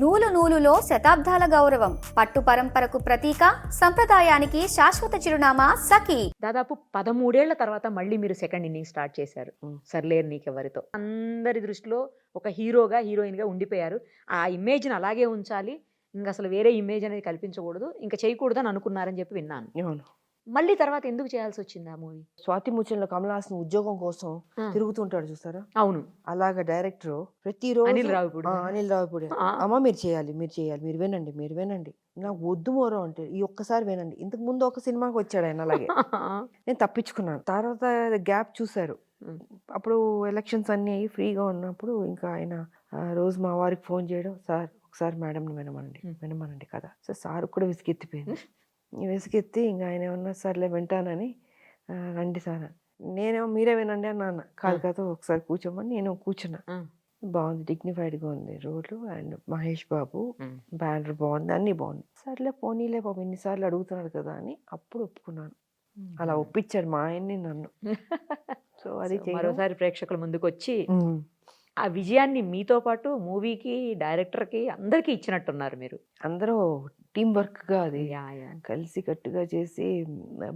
నూలు నూలులో శతాబ్దాల గౌరవం, పట్టు పరంపరకు ప్రతీక, సంప్రదాయానికి శాశ్వత చిరునామా సఖీ. దాదాపు 13 ఏళ్ల తర్వాత మళ్ళీ మీరు సెకండ్ ఇన్నింగ్ స్టార్ట్ చేశారు సర్లేరు నీకెవరితో. అందరి దృష్టిలో ఒక హీరోగా హీరోయిన్గా ఉండిపోయారు. ఆ ఇమేజ్ని అలాగే ఉంచాలి, ఇంకా అసలు వేరే ఇమేజ్ అనేది కల్పించకూడదు, ఇంకా చేయకూడదు అని అనుకున్నారని చెప్పి విన్నాను. అవును. మళ్ళీ తర్వాత ఎందుకు చేయాల్సి వచ్చింది ఆ మూవీ? స్వాతి ముత్యంలో కమల్ హాసన్ ఉద్యోగం కోసం తిరుగుతుంటాడు చూసారా, అవును. అలాగా డైరెక్టర్ ప్రతిరోజు అనిల్ రావిపూడి. అనిల్ రావిపూడి అమ్మ మీరు చేయాలి, మీరు వినండి నాకు వద్దు మోరో అంటే ఈ ఒక్కసారి వినండి. ఇంతకు ముందు ఒక సినిమాకి వచ్చాడు ఆయన అలాగే. నేను తప్పించుకున్నాను. తర్వాత గ్యాప్ చూశారు. అప్పుడు ఎలక్షన్స్ అన్నీ అయ్యి ఫ్రీగా ఉన్నప్పుడు ఇంకా ఆయన రోజు మా వారికి ఫోన్ చేయడం, సార్ ఒకసారి మేడంని వినమనండి కదా. సో సార్ కూడా విసిగెత్తిపోయింది. విసిగెత్తి ఇంకా ఆయన ఏమన్నా సర్లే వింటానని, రండి సార్, నేనేమో మీరే వినండి అన్నాను. కాదు కదా ఒకసారి కూర్చోమని నేను కూర్చున్నా. బాగుంది, డిగ్నిఫైడ్గా ఉంది రోడ్లు, అండ్ మహేష్ బాబు బ్యానర్ బాగుంది, అన్నీ బాగుంది. సర్లే పోనీలే బాబు ఇన్నిసార్లు అడుగుతున్నాడు కదా అని అప్పుడు ఒప్పుకున్నాను. అలా ఒప్పించాడు మా ఆయన్ని నన్ను. సో అది మరోసారి ప్రేక్షకుల ముందుకు వచ్చి ఆ విజయాన్ని మీతో పాటు మూవీకి, డైరెక్టర్కి, అందరికీ ఇచ్చినట్టున్నారు మీరు. అందరూ టీం వర్క్గా అది కలిసి కట్టుగా చేసి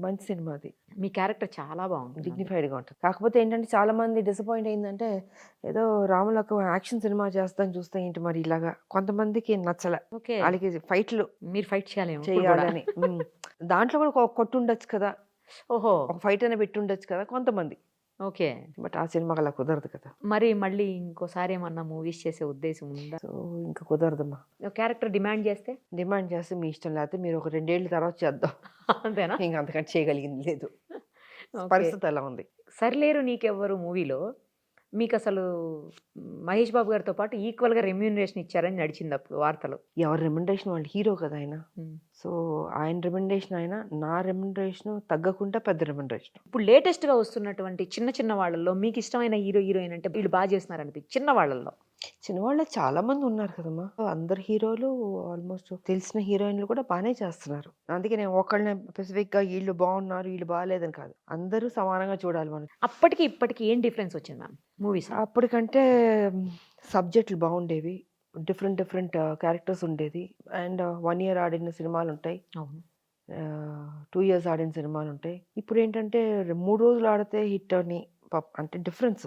మంచి సినిమా. అది మీ క్యారెక్టర్ చాలా బాగుంది, డిగ్నిఫైడ్గా ఉంటుంది. కాకపోతే ఏంటంటే చాలా మంది డిసప్పాయింట్ అయిందంటే, ఏదో రాములకు యాక్షన్ సినిమా చేస్తాను చూస్తే ఏంటి మరి ఇలాగా, కొంతమందికి నచ్చలే. వాళ్ళకి ఫైట్లు మీరు ఫైట్ చేయాలని దాంట్లో కూడా ఒక కొట్టు ఉండొచ్చు కదా, ఓహో ఒక ఫైట్ అనే పెట్టి ఉండొచ్చు కదా కొంతమంది. ఓకే, బట్ ఆ సినిమాకి అలా కుదరదు కదా. మరి మళ్ళీ ఇంకోసారి ఏమన్నా మూవీస్ చేసే ఉద్దేశం ఉందా? సో ఇంకా కుదరదమ్మా. క్యారెక్టర్ డిమాండ్ చేస్తే మీ ఇష్టం, లేకపోతే మీరు ఒక 2 ఏళ్ళ తర్వాత చేద్దాం అంతేనా? ఇంకా అంతకంటే చేయగలిగింది లేదు, పరిస్థితి అలా ఉంది. సర్లేరు నీకెవ్వరు మూవీలో మీకు అసలు మహేష్ బాబు గారితో పాటు ఈక్వల్గా రెమ్యూనరేషన్ ఇచ్చారని నడిచింది అప్పుడు వార్తలు. ఎవరి రెమ్యునరేషన్ వాళ్ళు, హీరో కదా ఆయన. సో ఆయన రెమ్యునరేషన్ ఆయన, నా రెమ్యునరేషన్ తగ్గకుండా పెద్ద రెమ్యునరేషన్. ఇప్పుడు లేటెస్ట్గా వస్తున్నటువంటి చిన్న చిన్న వాళ్ళల్లో మీకు ఇష్టమైన హీరో హీరోయిన్ అంటే వీళ్ళు బాగా చేస్తున్నారు అనిపి చిన్న వాళ్ళలో చాలా మంది ఉన్నారు కదమ్మా. అందరు హీరోలు ఆల్మోస్ట్ తెలిసిన హీరోయిన్లు కూడా బాగానే చేస్తున్నారు. అందుకే నేను ఒకళ్ళని స్పెసిఫిక్ గా వీళ్ళు బాగున్నారు వీళ్ళు బాగాలేదని కాదు, అందరూ సమానంగా చూడాలి మనం. అప్పటికి ఇప్పటికి ఏం డిఫరెన్స్ వచ్చింది మ్యామ్ మూవీస్? అప్పటికంటే సబ్జెక్టులు బాగుండేవి, డిఫరెంట్ క్యారెక్టర్స్ ఉండేది. అండ్ 1 year ఆడిన సినిమాలు ఉంటాయి, 2 years ఆడిన సినిమాలు ఉంటాయి. ఇప్పుడు ఏంటంటే 3 రోజులు ఆడితే హిట్ అని, అంటే డిఫరెన్స్.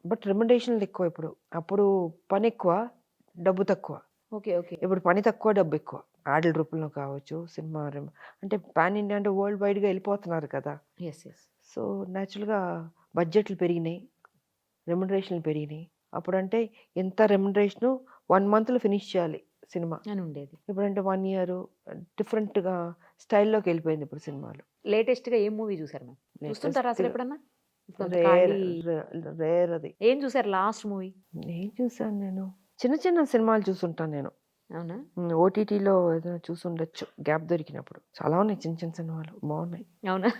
బట్ రెమ్యునరేషన్లు ఎక్కువ ఇప్పుడు. అప్పుడు పని ఎక్కువ, డబ్బు తక్కువ. ఇప్పుడు పని తక్కువ, డబ్బు ఎక్కువ. యాడ్ల రూపంలో కావచ్చు, సినిమా అంటే పాన్ ఇండియా అంటే వరల్డ్ వైడ్గా వెళ్ళిపోతున్నారు కదా. సో న్యాచురల్గా బడ్జెట్లు పెరిగినాయి, రెమ్యునరేషన్లు పెరిగినాయి. అప్పుడంటే ఎంత రెమ్యునరేషను 1 monthలో ఫినిష్ చేయాలి సినిమా అని ఉండేది. ఇప్పుడంటే 1 year డిఫరెంట్గా స్టైల్లోకి వెళ్ళిపోయింది ఇప్పుడు సినిమాలు. లేటెస్ట్గా ఏం మూవీ చూసారు మ్యామ్? చూస్తుంటారా అసలు ఎప్పుడన్నా? రేర్ అది. ఏం చూసారు లాస్ట్ మూవీ? ఏం చూసాను నేను, చిన్న సినిమాలు చూసుంటాను నేను. అవునా? ఓటీటీలో ఏదైనా చూసుండొచ్చు గ్యాప్ దొరికినప్పుడు. చాలా ఉన్నాయి చిన్న సినిమాలు బాగున్నాయి. అవునా?